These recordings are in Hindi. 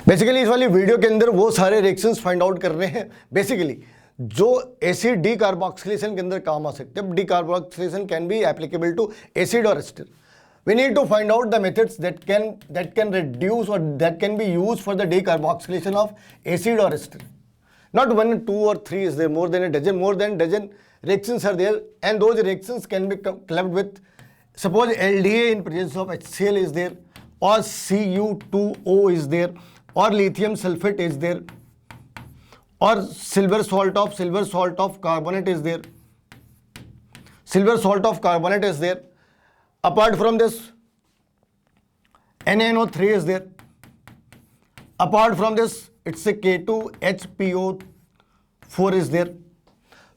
बेसिकली इस वाली वीडियो के अंदर वो सारे रिएक्शंस फाइंड आउट कर रहे हैं बेसिकली जो एसिड डीकार्बोक्सिलेशन के अंदर काम आ सकते हैं। Decarboxylation can be applicable to acid और ester. We need to find out the methods that can reduce or that can be used for the decarboxylation of acid or ester. Not 1, 2 or 3 is there, more than a dozen. More than dozen reactions are there, and those reactions can be clubbed with, suppose LDA in presence of HCl is there, or Cu2O is there, or lithium sulfate is there, or silver salt of carbonate is there. Silver salt of carbonate is there. Apart from this, NaNO3 is there. Apart from this, it's a K2HPO4 is there.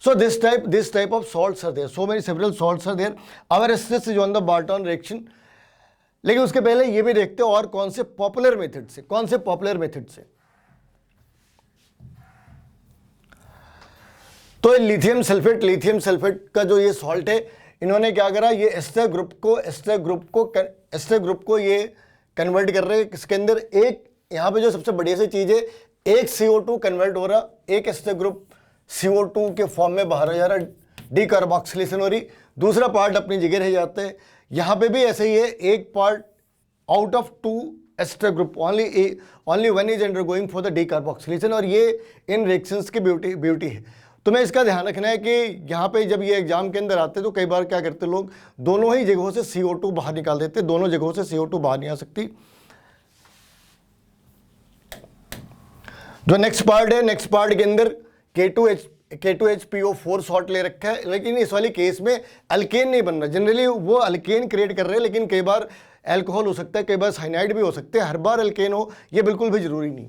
So this type of salts are there. So many several salts are there. Our stress is on the Barton reaction. लेकिन उसके पहले ये भी देखते हैं और कौन से पॉपुलर मेथड से तो लिथियम सल्फेट का जो ये सॉल्ट है, इन्होंने क्या करा, ये एस्टर ग्रुप को ये कन्वर्ट कर रहे हैं किसके अंदर। एक यहाँ पे जो सबसे बढ़िया सी चीज़ है, एक CO2 कन्वर्ट हो रहा, एक एस्टर ग्रुप CO2 के फॉर्म में बाहर आ जा रहा, डीकार्बोक्सिलेशन हो रही, दूसरा पार्ट अपनी जगह रह जाता है। यहाँ पे भी ऐसे ही है, एक part out of 2 ester group only one is undergoing for the decarboxylation. और ये इन रिएक्शंस की ब्यूटी है। तुम्हें इसका ध्यान रखना है कि यहाँ पे जब ये एग्जाम के अंदर आते तो कई बार क्या करते लोग, दोनों ही जगहों से CO2 बाहर निकाल देते, दोनों जगहों से CO2 बाहर नहीं आ सकती। जो नेक्स्ट पार्ट है, नेक्स्ट पार्ट के अंदर K2HPO4 सॉल्ट ले रखा है, लेकिन इस वाली केस में अल्केन नहीं बन रहा। जनरली वो अल्केन क्रिएट कर रहे हैं, लेकिन कई बार एल्कोहल हो सकता है, कई बार साइनाइड भी हो सकते हैं। हर बार अल्केन हो ये बिल्कुल भी जरूरी नहीं।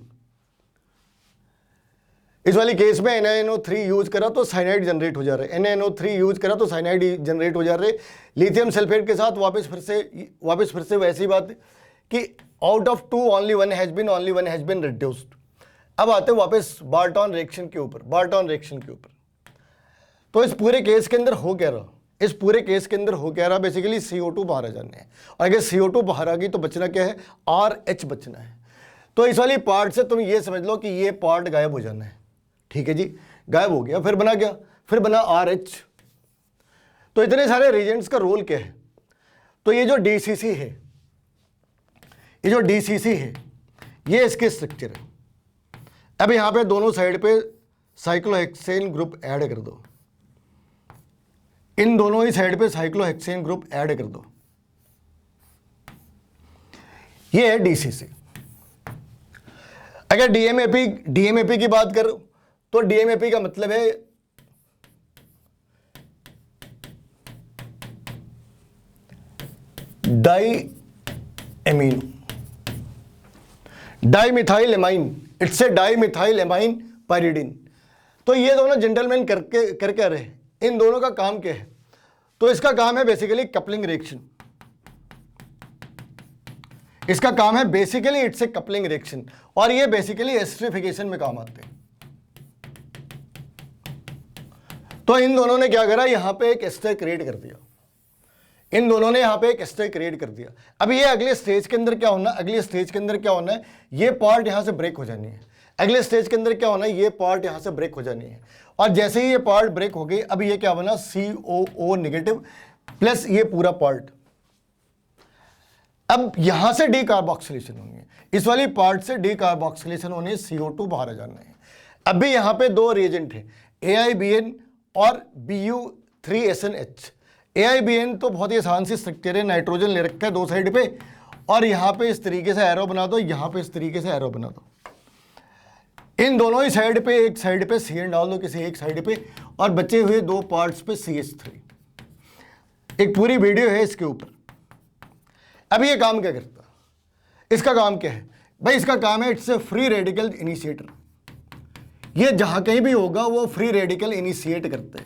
इस वाली केस में NaNO3 यूज करा तो साइनाइड जनरेट हो जा रहे हैं, NaNO3 यूज करा तो साइनाइड जनरेट हो जा रहे हैं। लिथियम सल्फेट के साथ वापस फिर से वैसी बात कि out of 2 only one has been reduced. अब आते हैं वापस बार्टन रिएक्शन के ऊपर। तो इस पूरे केस के अंदर हो क्या रहा, बेसिकली CO2 बाहर आ जाने हैं। और अगर CO2 बाहर आ गई तो बचना क्या है, RH बचना है। तो इस वाली पार्ट से तुम ये समझ लो कि ये पार्ट गायब हो जाना है। ठीक है जी, गायब हो गया, फिर बना क्या, फिर बना RH। तो इतने सारे रिएजेंट्स का रोल क्या है, तो ये जो DCC है, ये इसके स्ट्रक्चर है। अब यहाँ पे दोनों साइड पे साइक्लोहेक्सेन ग्रुप ऐड कर दो, इन दोनों ही साइड पे साइक्लोहेक्सेन ग्रुप ऐड कर दो, ये है DCC। अगर DMAP की बात करो तो DMAP का मतलब है dimethyl amine, it's a dimethyl amine pyridine. तो ये दोनों जेंटलमैन करके रहे, इन दोनों का काम क्या है, तो इसका काम है बेसिकली कपलिंग रिएक्शन। इसका काम है basically it's a coupling reaction, और ये बेसिकली एस्टरिफिकेशन में काम आते हैं। तो इन दोनों ने क्या करा, यहां पे एक एस्टर क्रिएट कर दिया, अब ये अगले स्टेज के अंदर क्या होना है, ये पार्ट यहां से ब्रेक हो जानी है। अगले स्टेज के अंदर क्या होना है, ये पार्ट यहां से ब्रेक हो जानी है। और जैसे ही ये पार्ट ब्रेक हो गई, अब ये क्या बना, COO नेगेटिव प्लस ये पूरा पार्ट। अब यहां से डीकार्बोक्सिलेशन होनी है, इस वाली पार्ट से डीकार्बोक्सिलेशन होनी है, CO2 बाहर आ जाना है। अब भी यहां पे दो रिएजेंट है, AIBN और Bu3SNH। AIBN तो बहुत ही आसान सी स्ट्रक्चर है, नाइट्रोजन ले रखा है दो साइड पे, और यहाँ पे इस तरीके से एरो बना दो, यहाँ पे इस तरीके से एरो बना दो। इन दोनों ही साइड पे, एक साइड पे CN डाल दो किसी एक साइड पे, और बचे हुए दो पार्ट्स पे CH3। एक पूरी वीडियो है इसके ऊपर। अब ये काम क्या करता, इसका काम क्या है भाई, इसका काम है it's a free radical initiator. ये जहां कहीं भी होगा वो फ्री रेडिकल इनिशिएट करते हैं।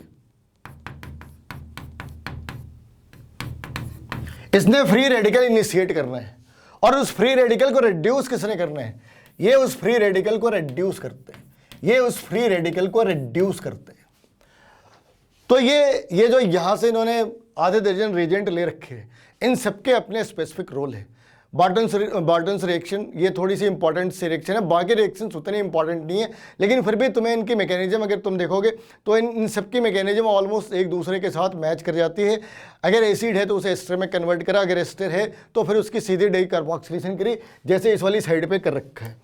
इसने फ्री रेडिकल इनिशिएट करना है, और उस फ्री रेडिकल को रिड्यूस किसने करना है, ये उस फ्री रेडिकल को रिड्यूस करते हैं, तो ये जो यहां से इन्होंने आधे दर्जन रिएजेंट ले रखे हैं, इन सबके अपने स्पेसिफिक रोल है। बार्टन्स रिएक्शन, ये थोड़ी सी इंपॉर्टेंट सी रिएक्शन है, बाकी रिएक्शंस उतनी इंपॉर्टेंट नहीं है, लेकिन फिर भी तुम्हें इनकी मैकेनिज्म अगर तुम देखोगे तो इन सबकी मैकेनिज्म ऑलमोस्ट एक दूसरे के साथ मैच कर जाती है। अगर एसिड है तो उसे एस्टर में कन्वर्ट करा, अगर एस्टर है तो फिर उसकी सीधे डिकार्बोक्सिलेशन करी, जैसे इस वाली साइड पर कर रखा है।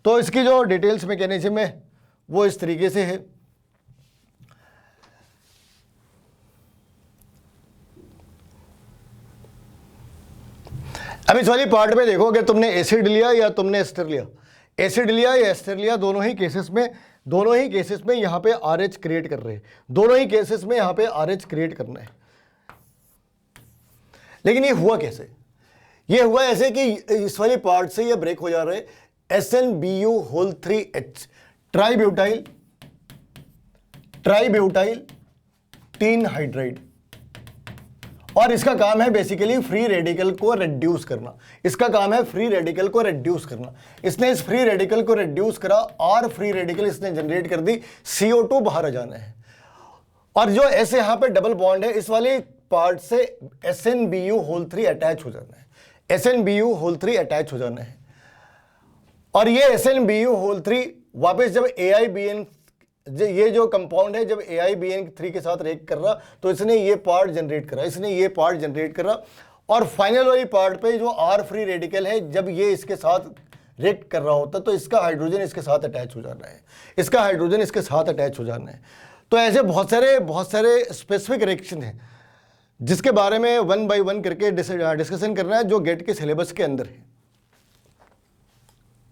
तो इसकी जो डिटेल्स मैकेनिज्म है वो इस तरीके से है। अब इस वाली पार्ट में देखो, अगर तुमने एसिड लिया या तुमने एस्टर लिया, एसिड लिया या एस्टर लिया, दोनों ही केसेस में यहाँ पे RH क्रिएट कर रहे हैं, दोनों ही केसेस में यहाँ पे RH क्रिएट करना है। लेकिन ये हुआ कैसे? ये हुआ ऐसे कि इस वाली पार्ट से ये ब्रेक हो जा रहे हैं SnBu3H, ट्राईब्यूटाइल टीन हाइड्राइड, और इसका काम है बेसिकली फ्री रेडिकल को रिड्यूस करना। इसका काम है फ्री रेडिकल को रिड्यूस करना। इसने इस फ्री रेडिकल को रिड्यूस करा और फ्री रेडिकल इसने जनरेट कर दी, CO2 बाहर आ जाना है। और जो ऐसे यहां पे डबल बॉन्ड है, इस वाले पार्ट से SnBu3 अटैच हो जाना है, SnBu3 अटैच हो जाना है। और ये SnBu3 वापस जब AiBN, ये जो कंपाउंड है, जब AiBN3 के साथ रिएक्ट कर रहा तो इसने ये पार्ट जनरेट करा, और फाइनल वाली पार्ट पे जो R फ्री रेडिकल है, जब ये इसके साथ रिएक्ट कर रहा होता तो इसका हाइड्रोजन इसके साथ अटैच हो जाना है, तो ऐसे बहुत सारे स्पेसिफिक रिएक्शन हैं जिसके बारे में 1 बाय 1 करके डिस्कशन करना है, जो गेट के सिलेबस के अंदर है।